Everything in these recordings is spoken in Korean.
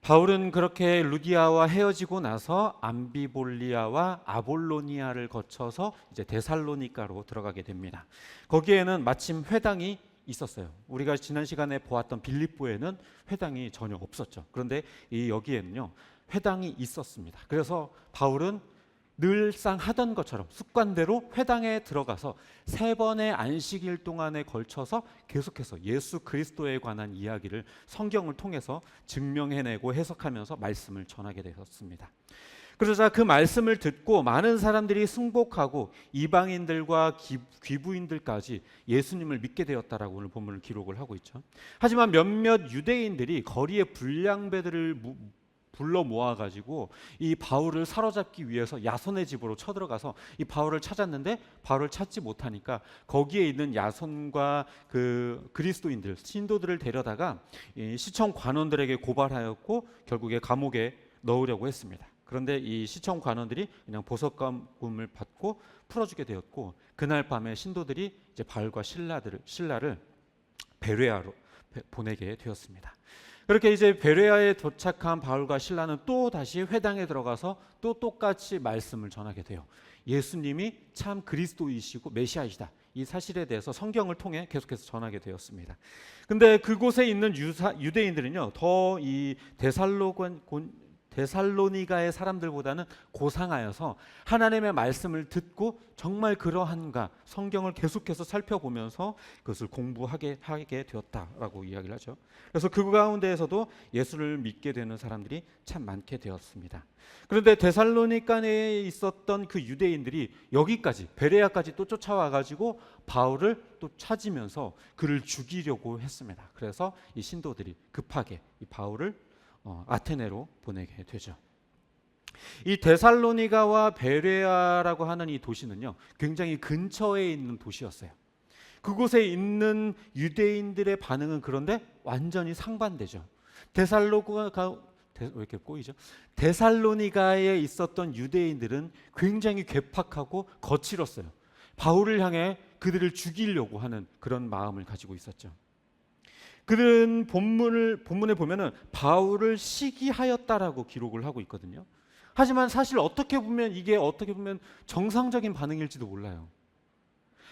바울은 그렇게 루디아와 헤어지고 나서 암비볼리아와 아볼로니아를 거쳐서 이제 데살로니가로 들어가게 됩니다. 거기에는 마침 회당이 있었어요. 우리가 지난 시간에 보았던 빌립보에는 회당이 전혀 없었죠. 그런데 이 여기에는요 회당이 있었습니다. 그래서 바울은 늘상 하던 것처럼 습관대로 회당에 들어가서 3번의 안식일 동안에 걸쳐서 계속해서 예수 그리스도에 관한 이야기를 성경을 통해서 증명해내고 해석하면서 말씀을 전하게 되었습니다. 그러자 그 말씀을 듣고 많은 사람들이 승복하고 이방인들과 귀부인들까지 예수님을 믿게 되었다라고 오늘 본문을 기록을 하고 있죠. 하지만 몇몇 유대인들이 거리에 불량배들을 불러 모아가지고 이 바울을 사로잡기 위해서 야손의 집으로 쳐들어가서 이 바울을 찾았는데 바울을 찾지 못하니까 거기에 있는 야손과 그 그리스도인들 신도들을 데려다가 이 시청 관원들에게 고발하였고 결국에 감옥에 넣으려고 했습니다. 그런데 이 시청 관원들이 그냥 보석감을 받고 풀어주게 되었고 그날 밤에 신도들이 이제 바울과 신라를 베레아로 보내게 되었습니다. 그렇게 이제 베레아에 도착한 바울과 신라는 또 다시 회당에 들어가서 또 똑같이 말씀을 전하게 돼요. 예수님이 참 그리스도이시고 메시아이시다. 이 사실에 대해서 성경을 통해 계속해서 전하게 되었습니다. 근데 그곳에 있는 유대인들은요, 더 이 데살로니가의 사람들보다는 고상하여서 하나님의 말씀을 듣고 정말 그러한가 성경을 계속해서 살펴보면서 그것을 공부하게 되었다라고 이야기를 하죠. 그래서 그 가운데에서도 예수를 믿게 되는 사람들이 참 많게 되었습니다. 그런데 데살로니가에 있었던 그 유대인들이 여기까지 베레아까지 또 쫓아와 가지고 바울을 또 찾으면서 그를 죽이려고 했습니다. 그래서 이 신도들이 급하게 이 바울을 아테네로 보내게 되죠. 이 데살로니가와 베레아라고 하는 이 도시는요 굉장히 근처에 있는 도시였어요. 그곳에 있는 유대인들의 반응은 그런데 완전히 상반되죠. 왜 이렇게 꼬이죠? 데살로니가에 있었던 유대인들은 굉장히 괴팍하고 거칠었어요. 바울을 향해 그들을 죽이려고 하는 그런 마음을 가지고 있었죠. 그들은 본문에 보면은 바울을 시기하였다라고 기록을 하고 있거든요. 하지만 사실 어떻게 보면 정상적인 반응일지도 몰라요.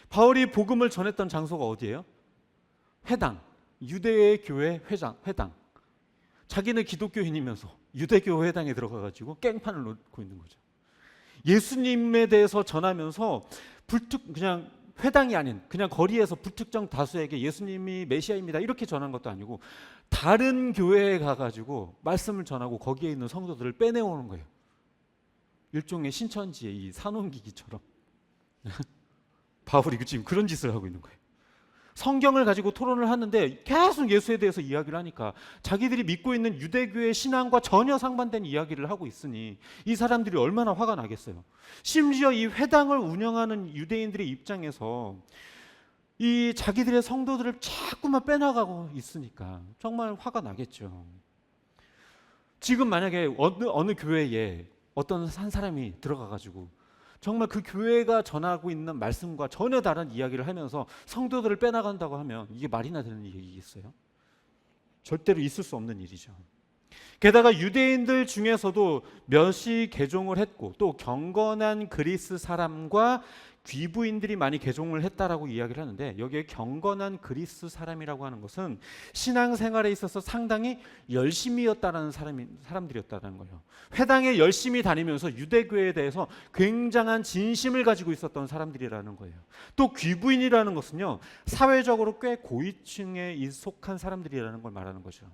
바울이 복음을 전했던 장소가 어디예요? 회당, 유대의 교회 회당. 자기는 기독교인이면서 유대교 회당에 들어가가지고 깽판을 놓고 있는 거죠. 예수님에 대해서 전하면서 그냥 회당이 아닌 그냥 거리에서 불특정 다수에게 예수님이 메시아입니다 이렇게 전한 것도 아니고 다른 교회에 가가지고 말씀을 전하고 거기에 있는 성도들을 빼내오는 거예요. 일종의 신천지의 이 산업기기처럼 바울이 지금 그런 짓을 하고 있는 거예요. 성경을 가지고 토론을 하는데 계속 예수에 대해서 이야기를 하니까 자기들이 믿고 있는 유대교의 신앙과 전혀 상반된 이야기를 하고 있으니 이 사람들이 얼마나 화가 나겠어요. 심지어 이 회당을 운영하는 유대인들의 입장에서 이 자기들의 성도들을 자꾸만 빼나가고 있으니까 정말 화가 나겠죠. 지금 만약에 어느 교회에 어떤 한 사람이 들어가가지고 정말 그 교회가 전하고 있는 말씀과 전혀 다른 이야기를 하면서 성도들을 빼나간다고 하면 이게 말이나 되는 얘기겠어요? 절대로 있을 수 없는 일이죠. 게다가 유대인들 중에서도 몇이 개종을 했고 또 경건한 그리스 사람과 귀부인들이 많이 개종을 했다라고 이야기를 하는데 여기에 경건한 그리스 사람이라고 하는 것은 신앙생활에 있어서 상당히 열심이었다라는 사람들이었다는 거예요. 회당에 열심히 다니면서 유대교에 대해서 굉장한 진심을 가지고 있었던 사람들이라는 거예요. 또 귀부인이라는 것은요 사회적으로 꽤 고위층에 속한 사람들이라는 걸 말하는 거죠.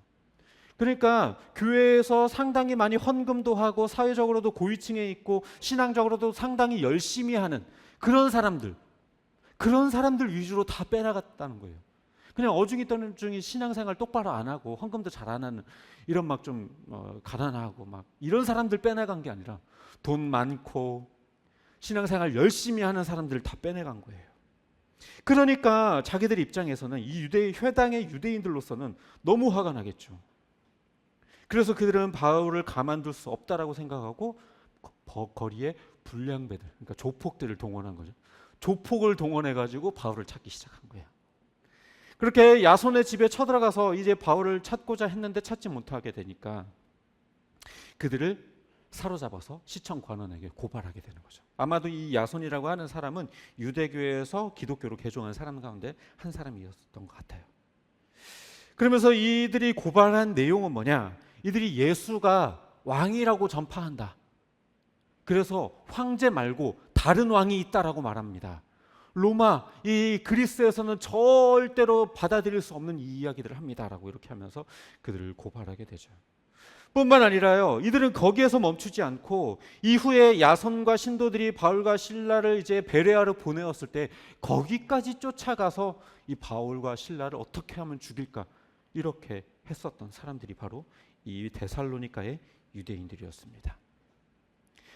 그러니까 교회에서 상당히 많이 헌금도 하고 사회적으로도 고위층에 있고 신앙적으로도 상당히 열심히 하는 그런 사람들 위주로 다 빼나갔다는 거예요. 그냥 어중이 신앙생활 똑바로 안 하고 헌금도 잘 안 하는 이런 막 좀 가난하고 막 이런 사람들 빼나간 게 아니라 돈 많고 신앙생활 열심히 하는 사람들을 다 빼내간 거예요. 그러니까 자기들 입장에서는 이 회당의 유대인들로서는 너무 화가 나겠죠. 그래서 그들은 바울을 가만둘 수 없다라고 생각하고 거리에 불량배들, 그러니까 조폭들을 동원한 거죠. 조폭을 동원해가지고 바울을 찾기 시작한 거예요. 그렇게 야손의 집에 쳐들어가서 이제 바울을 찾고자 했는데 찾지 못하게 되니까 그들을 사로잡아서 시청 관원에게 고발하게 되는 거죠. 아마도 이 야손이라고 하는 사람은 유대교에서 기독교로 개종한 사람 가운데 한 사람이었던 것 같아요. 그러면서 이들이 고발한 내용은 뭐냐? 이들이 예수가 왕이라고 전파한다. 그래서 황제 말고 다른 왕이 있다라고 말합니다. 로마, 이 그리스에서는 절대로 받아들일 수 없는 이 이야기들을 합니다라고 이렇게 하면서 그들을 고발하게 되죠. 뿐만 아니라요, 이들은 거기에서 멈추지 않고 이후에 야손과 신도들이 바울과 실라를 이제 베레아로 보내었을 때 거기까지 쫓아가서 이 바울과 실라를 어떻게 하면 죽일까 이렇게 했었던 사람들이 바로 이 데살로니가의 유대인들이었습니다.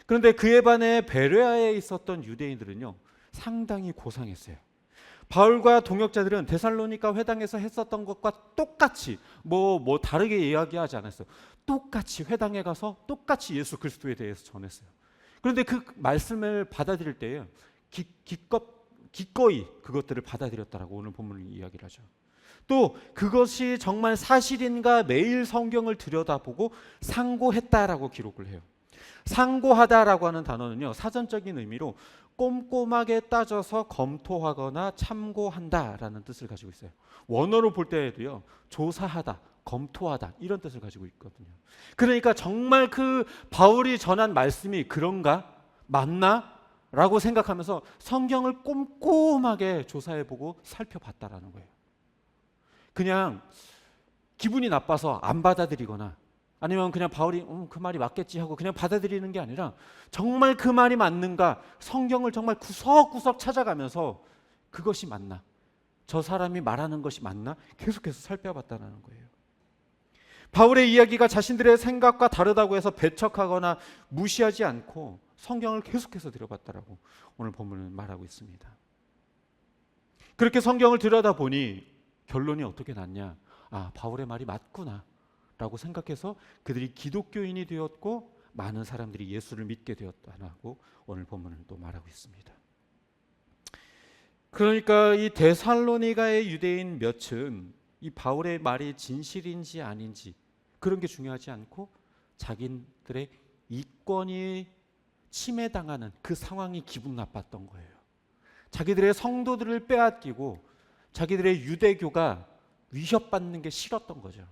그런데 그에 반해 베레아에 있었던 유대인들은요, 상당히 고상했어요. 바울과 동역자들은 데살로니가 회당에서 했었던 것과 똑같이 뭐 다르게 이야기하지 않았어요. 똑같이 회당에 가서 똑같이 예수 그리스도에 대해서 전했어요. 그런데 그 말씀을 받아들일 때에 기꺼이 그것들을 받아들였다라고 오늘 본문은 이야기를 하죠. 또 그것이 정말 사실인가 매일 성경을 들여다보고 상고했다라고 기록을 해요. 상고하다라고 하는 단어는요, 사전적인 의미로 꼼꼼하게 따져서 검토하거나 참고한다라는 뜻을 가지고 있어요. 원어로 볼 때에도요, 조사하다, 검토하다 이런 뜻을 가지고 있거든요. 그러니까 정말 그 바울이 전한 말씀이 그런가? 맞나? 라고 생각하면서 성경을 꼼꼼하게 조사해보고 살펴봤다라는 거예요. 그냥 기분이 나빠서 안 받아들이거나 아니면 그냥 바울이 그 말이 맞겠지 하고 그냥 받아들이는 게 아니라 정말 그 말이 맞는가, 성경을 정말 구석구석 찾아가면서 그것이 맞나, 저 사람이 말하는 것이 맞나 계속해서 살펴봤다는 거예요. 바울의 이야기가 자신들의 생각과 다르다고 해서 배척하거나 무시하지 않고 성경을 계속해서 들여봤다라고 오늘 본문은 말하고 있습니다. 그렇게 성경을 들여다보니 결론이 어떻게 났냐? 바울의 말이 맞구나 라고 생각해서 그들이 기독교인이 되었고 많은 사람들이 예수를 믿게 되었다라고 오늘 본문은 또 말하고 있습니다. 그러니까 이 데살로니가의 유대인 몇은 이 바울의 말이 진실인지 아닌지 그런 게 중요하지 않고 자기들의 이권이 침해당하는 그 상황이 기분 나빴던 거예요. 자기들의 성도들을 빼앗기고 자기들의 유대교가 위협받는 게 싫었던 거죠.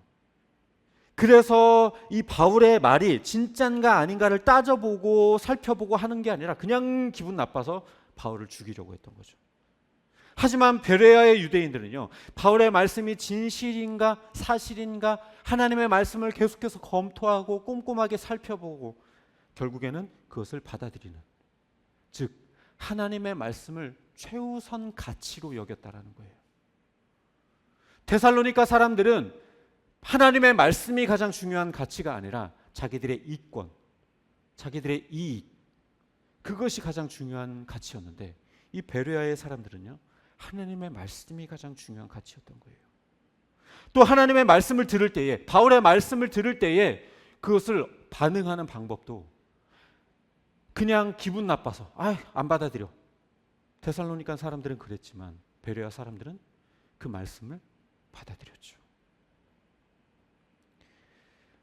그래서 이 바울의 말이 진짠가 아닌가를 따져보고 살펴보고 하는 게 아니라 그냥 기분 나빠서 바울을 죽이려고 했던 거죠. 하지만 베레아의 유대인들은요, 바울의 말씀이 진실인가 사실인가 하나님의 말씀을 계속해서 검토하고 꼼꼼하게 살펴보고 결국에는 그것을 받아들이는, 즉 하나님의 말씀을 최우선 가치로 여겼다라는 거예요. 데살로니가 사람들은 하나님의 말씀이 가장 중요한 가치가 아니라 자기들의 이권, 자기들의 이익, 그것이 가장 중요한 가치였는데 이 베레아의 사람들은요, 하나님의 말씀이 가장 중요한 가치였던 거예요. 또 하나님의 말씀을 들을 때에, 바울의 말씀을 들을 때에 그것을 반응하는 방법도 그냥 기분 나빠서 안 받아들여. 데살로니가 사람들은 그랬지만 베레아 사람들은 그 말씀을 받아들였죠.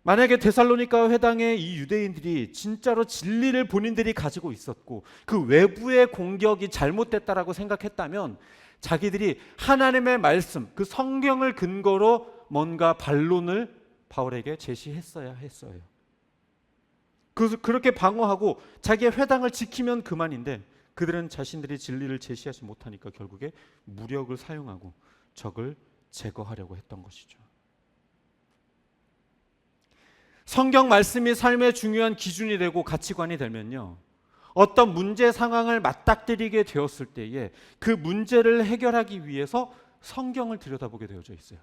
만약에 데살로니가 회당의 이 유대인들이 진짜로 진리를 본인들이 가지고 있었고 그 외부의 공격이 잘못됐다라고 생각했다면 자기들이 하나님의 말씀, 그 성경을 근거로 뭔가 반론을 바울에게 제시했어야 했어요. 그렇게 방어하고 자기의 회당을 지키면 그만인데 그들은 자신들이 진리를 제시하지 못하니까 결국에 무력을 사용하고 적을 제거하려고 했던 것이죠. 성경 말씀이 삶의 중요한 기준이 되고 가치관이 되면요, 어떤 문제 상황을 맞닥뜨리게 되었을 때에 그 문제를 해결하기 위해서 성경을 들여다보게 되어져 있어요.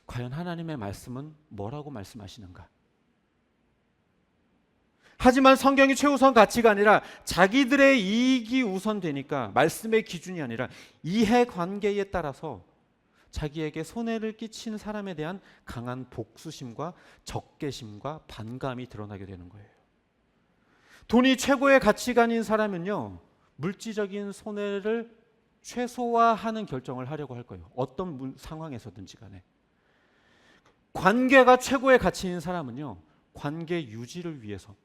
과연 하나님의 말씀은 뭐라고 말씀하시는가? 하지만 성경이 최우선 가치가 아니라 자기들의 이익이 우선되니까 말씀의 기준이 아니라 이해관계에 따라서 자기에게 손해를 끼친 사람에 대한 강한 복수심과 적개심과 반감이 드러나게 되는 거예요. 돈이 최고의 가치관인 사람은요, 물질적인 손해를 최소화하는 결정을 하려고 할 거예요. 어떤 상황에서든지 간에. 관계가 최고의 가치인 사람은요, 관계 유지를 위해서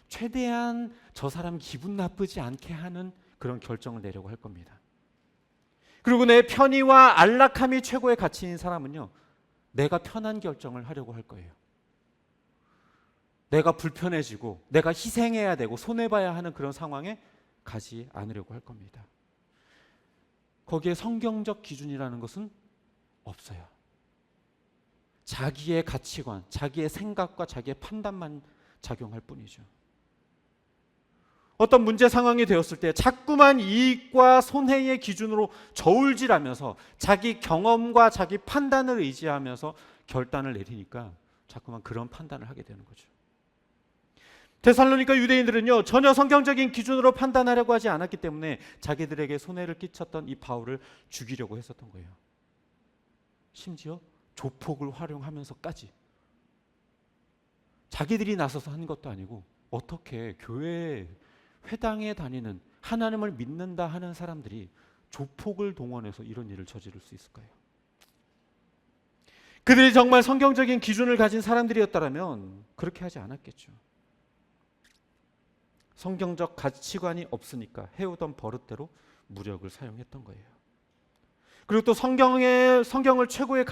최대한 저 사람 기분 나쁘지 않게 하는 그런 결정을 내려고 할 겁니다. 그리고 내 편의와 안락함이 최고의 가치인 사람은요, 내가 편한 결정을 하려고 할 거예요. 내가 불편해지고 내가 희생해야 되고 손해봐야 하는 그런 상황에 가지 않으려고 할 겁니다. 거기에 성경적 기준이라는 것은 없어요. 자기의 가치관, 자기의 생각과 자기의 판단만 작용할 뿐이죠. 어떤 문제 상황이 되었을 때 자꾸만 이익과 손해의 기준으로 저울질하면서 자기 경험과 자기 판단을 의지하면서 결단을 내리니까 자꾸만 그런 판단을 하게 되는 거죠. 데살로니가 유대인들은요, 전혀 성경적인 기준으로 판단하려고 하지 않았기 때문에 자기들에게 손해를 끼쳤던 이 바울을 죽이려고 했었던 거예요. 심지어 조폭을 활용하면서까지. 자기들이 나서서 한 것도 아니고 어떻게 교회 회당에 다니는 하나님을 믿는다 하는 사람들이 조폭을 동원해서 이런 일을 저지를 수 있을까요? 그들이 정말 성경적인 기준을 가진 사람들이었다면 그렇게 하지 않았겠죠. 성경적 가치관이 없으니까 해오던 버릇대로 무력을 사용했던 거예요. 그리고 또 성경을 최고의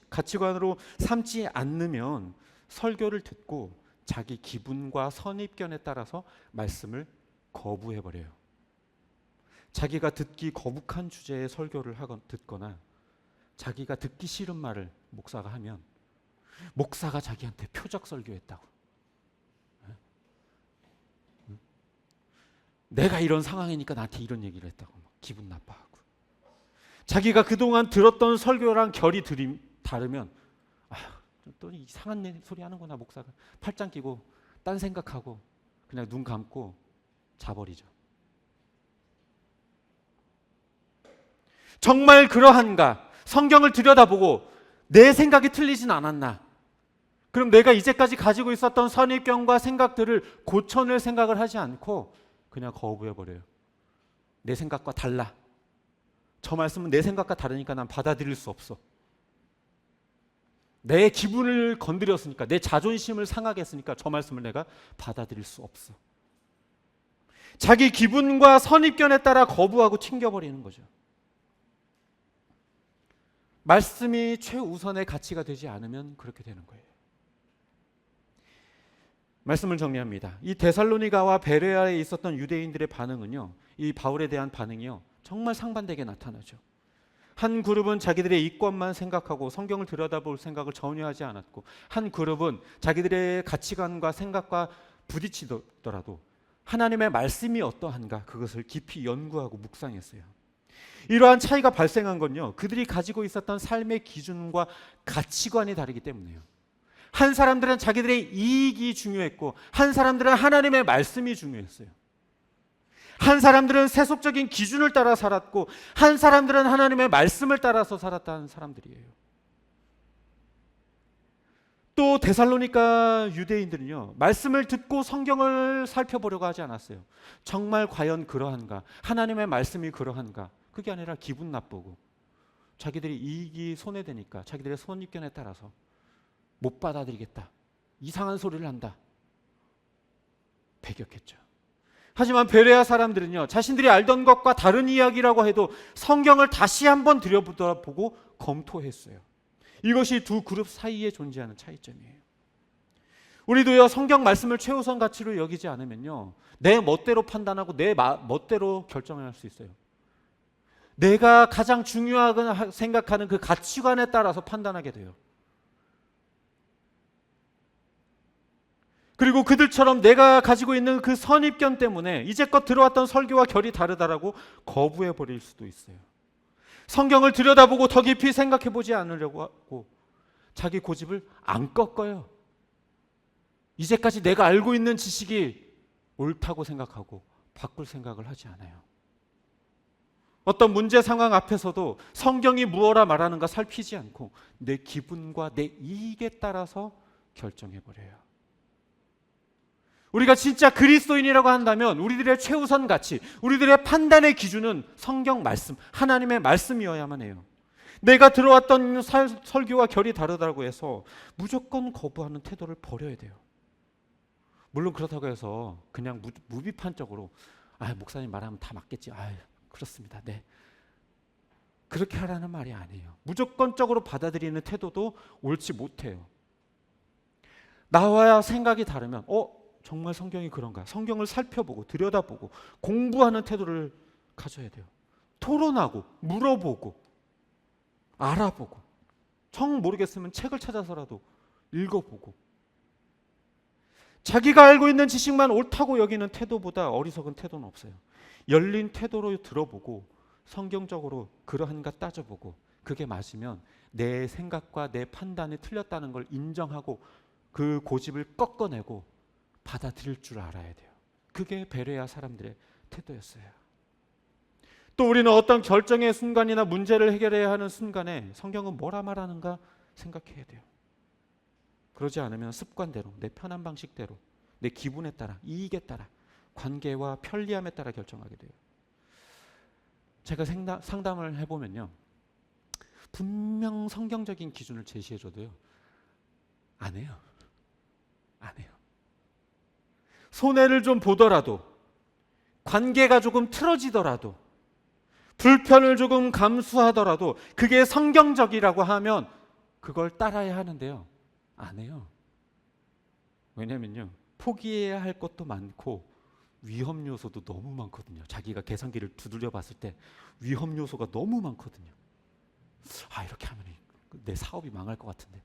가치관으로 삼지 않으면 설교를 듣고 자기 기분과 선입견에 따라서 말씀을 거부해버려요. 자기가 듣기 거북한 주제의 설교를 듣거나 자기가 듣기 싫은 말을 목사가 하면 목사가 자기한테 표적 설교했다고, 내가 이런 상황이니까 나한테 이런 얘기를 했다고 기분 나빠하고, 자기가 그동안 들었던 설교랑 결이 다르면 또 이상한 소리 하는구나 목사가, 팔짱 끼고 딴 생각하고 그냥 눈 감고 자버리죠. 정말 그러한가? 성경을 들여다보고 내 생각이 틀리진 않았나? 그럼 내가 이제까지 가지고 있었던 선입견과 생각들을 고쳐낼 생각을 하지 않고 그냥 거부해버려요. 내 생각과 달라. 저 말씀은 내 생각과 다르니까 난 받아들일 수 없어. 내 기분을 건드렸으니까, 내 자존심을 상하게 했으니까 저 말씀을 내가 받아들일 수 없어. 자기 기분과 선입견에 따라 거부하고 튕겨버리는 거죠. 말씀이 최우선의 가치가 되지 않으면 그렇게 되는 거예요. 말씀을 정리합니다. 이 데살로니가와 베레아에 있었던 유대인들의 반응은요, 이 바울에 대한 반응이요, 정말 상반되게 나타나죠. 한 그룹은 자기들의 이권만 생각하고 성경을 들여다볼 생각을 전혀 하지 않았고, 한 그룹은 자기들의 가치관과 생각과 부딪히더라도 하나님의 말씀이 어떠한가 그것을 깊이 연구하고 묵상했어요. 이러한 차이가 발생한 건요, 그들이 가지고 있었던 삶의 기준과 가치관이 다르기 때문이에요. 한 사람들은 자기들의 이익이 중요했고, 한 사람들은 하나님의 말씀이 중요했어요. 한 사람들은 세속적인 기준을 따라 살았고, 한 사람들은 하나님의 말씀을 따라서 살았다는 사람들이에요. 또 데살로니가 유대인들은요, 말씀을 듣고 성경을 살펴보려고 하지 않았어요. 정말 과연 그러한가? 하나님의 말씀이 그러한가? 그게 아니라 기분 나쁘고 자기들이 이익이 손해되니까 자기들의 선입견에 따라서 못 받아들이겠다, 이상한 소리를 한다, 배격했죠. 하지만 베레아 사람들은요, 자신들이 알던 것과 다른 이야기라고 해도 성경을 다시 한번 들여다보고 검토했어요. 이것이 두 그룹 사이에 존재하는 차이점이에요. 우리도요, 성경 말씀을 최우선 가치로 여기지 않으면요, 내 멋대로 판단하고 내 멋대로 결정을 할 수 있어요. 내가 가장 중요하게 생각하는 그 가치관에 따라서 판단하게 돼요. 그리고 그들처럼 내가 가지고 있는 그 선입견 때문에 이제껏 들어왔던 설교와 결이 다르다라고 거부해 버릴 수도 있어요. 성경을 들여다보고 더 깊이 생각해 보지 않으려고 하고 자기 고집을 안 꺾어요. 이제까지 내가 알고 있는 지식이 옳다고 생각하고 바꿀 생각을 하지 않아요. 어떤 문제 상황 앞에서도 성경이 무엇라 말하는가 살피지 않고 내 기분과 내 이익에 따라서 결정해 버려요. 우리가 진짜 그리스도인이라고 한다면 우리들의 최우선 가치, 우리들의 판단의 기준은 성경 말씀, 하나님의 말씀이어야만 해요. 내가 들어왔던 설교와 결이 다르다고 해서 무조건 거부하는 태도를 버려야 돼요. 물론 그렇다고 해서 그냥 무비판적으로 목사님 말하면 다 맞겠지. 그렇습니다. 네. 그렇게 하라는 말이 아니에요. 무조건적으로 받아들이는 태도도 옳지 못해요. 나와야 생각이 다르면 정말 성경이 그런가? 성경을 살펴보고 들여다보고 공부하는 태도를 가져야 돼요. 토론하고 물어보고 알아보고 정 모르겠으면 책을 찾아서라도 읽어보고 자기가 알고 있는 지식만 옳다고 여기는 태도보다 어리석은 태도는 없어요. 열린 태도로 들어보고 성경적으로 그러한가 따져보고 그게 맞으면 내 생각과 내 판단이 틀렸다는 걸 인정하고 그 고집을 꺾어내고 받아들일 줄 알아야 돼요. 그게 베레아 사람들의 태도였어요. 또 우리는 어떤 결정의 순간이나 문제를 해결해야 하는 순간에 성경은 뭐라 말하는가 생각해야 돼요. 그러지 않으면 습관대로, 내 편한 방식대로, 내 기분에 따라, 이익에 따라, 관계와 편리함에 따라 결정하게 돼요. 제가 상담을 해보면요, 분명 성경적인 기준을 제시해줘도요, 안 해요. 손해를 좀 보더라도, 관계가 조금 틀어지더라도, 불편을 조금 감수하더라도 그게 성경적이라고 하면 그걸 따라야 하는데요, 안 해요. 왜냐면요, 포기해야 할 것도 많고 위험 요소도 너무 많거든요. 자기가 계산기를 두드려 봤을 때 위험 요소가 너무 많거든요. 이렇게 하면 내 사업이 망할 것 같은데,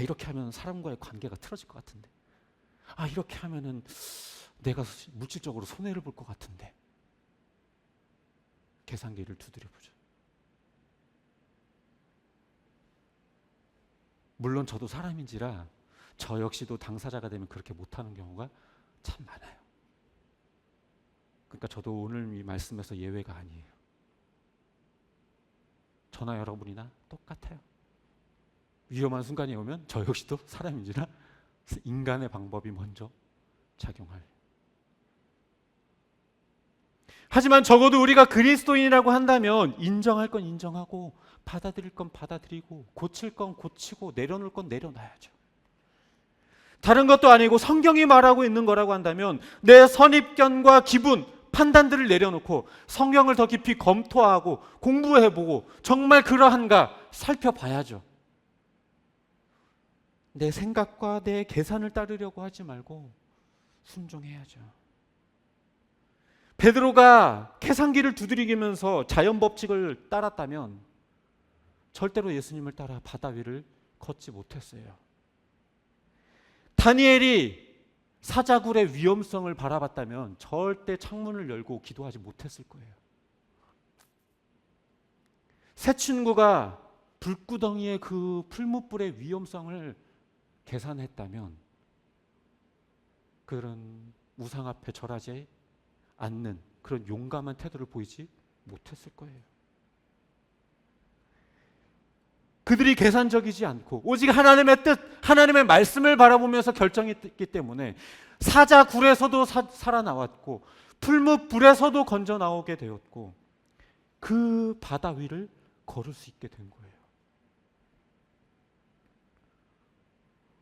이렇게 하면 사람과의 관계가 틀어질 것 같은데, 이렇게 하면은 내가 물질적으로 손해를 볼 것 같은데, 계산기를 두드려 보죠. 물론 저도 사람인지라 저 역시도 당사자가 되면 그렇게 못하는 경우가 참 많아요. 그러니까 저도 오늘 이 말씀에서 예외가 아니에요. 저나 여러분이나 똑같아요. 위험한 순간이 오면 저 역시도 사람인지라 인간의 방법이 먼저 작용할. 하지만 적어도 우리가 그리스도인이라고 한다면 인정할 건 인정하고 받아들일 건 받아들이고 고칠 건 고치고 내려놓을 건 내려놔야죠. 다른 것도 아니고 성경이 말하고 있는 거라고 한다면 내 선입견과 기분, 판단들을 내려놓고 성경을 더 깊이 검토하고 공부해보고 정말 그러한가 살펴봐야죠. 내 생각과 내 계산을 따르려고 하지 말고 순종해야죠. 베드로가 계산기를 두드리면서 자연 법칙을 따랐다면 절대로 예수님을 따라 바다 위를 걷지 못했어요. 다니엘이 사자굴의 위험성을 바라봤다면 절대 창문을 열고 기도하지 못했을 거예요. 새 친구가 불구덩이의 그 풀무불의 위험성을 계산했다면 그런 우상 앞에 절하지 않는 그런 용감한 태도를 보이지 못했을 거예요. 그들이 계산적이지 않고 오직 하나님의 뜻, 하나님의 말씀을 바라보면서 결정했기 때문에 사자굴에서도 살아나왔고 풀무불에서도 건져 나오게 되었고 그 바다 위를 걸을 수 있게 된 거예요.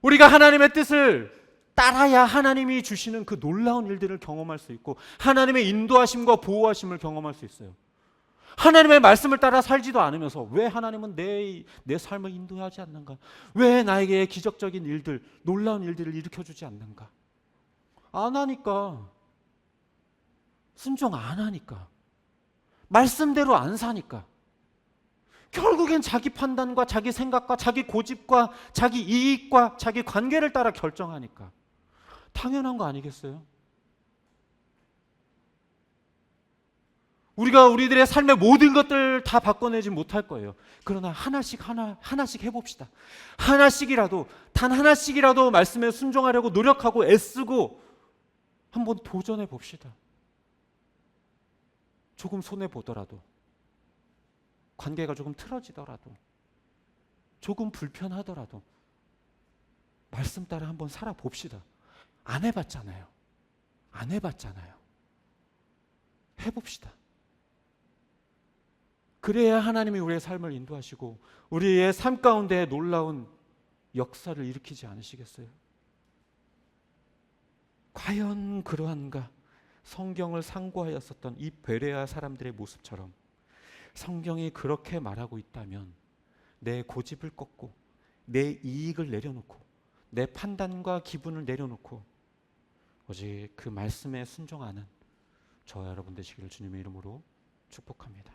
우리가 하나님의 뜻을 따라야 하나님이 주시는 그 놀라운 일들을 경험할 수 있고 하나님의 인도하심과 보호하심을 경험할 수 있어요. 하나님의 말씀을 따라 살지도 않으면서 왜 하나님은 내 삶을 인도하지 않는가? 왜 나에게 기적적인 일들, 놀라운 일들을 일으켜주지 않는가? 안 하니까. 순종 안 하니까. 말씀대로 안 사니까. 결국엔 자기 판단과 자기 생각과 자기 고집과 자기 이익과 자기 관계를 따라 결정하니까. 당연한 거 아니겠어요? 우리가 우리들의 삶의 모든 것들 다 바꿔내지 못할 거예요. 그러나 하나씩 해봅시다. 하나씩이라도, 단 하나씩이라도 말씀에 순종하려고 노력하고 애쓰고 한번 도전해 봅시다. 조금 손해보더라도, 관계가 조금 틀어지더라도, 조금 불편하더라도 말씀 따라 한번 살아봅시다. 안 해봤잖아요. 해봅시다. 그래야 하나님이 우리의 삶을 인도하시고 우리의 삶 가운데 놀라운 역사를 일으키지 않으시겠어요? 과연 그러한가? 성경을 상고하였었던 이 베레아 사람들의 모습처럼 성경이 그렇게 말하고 있다면 내 고집을 꺾고 내 이익을 내려놓고 내 판단과 기분을 내려놓고 오직 그 말씀에 순종하는 저와 여러분 되시기를 주님의 이름으로 축복합니다.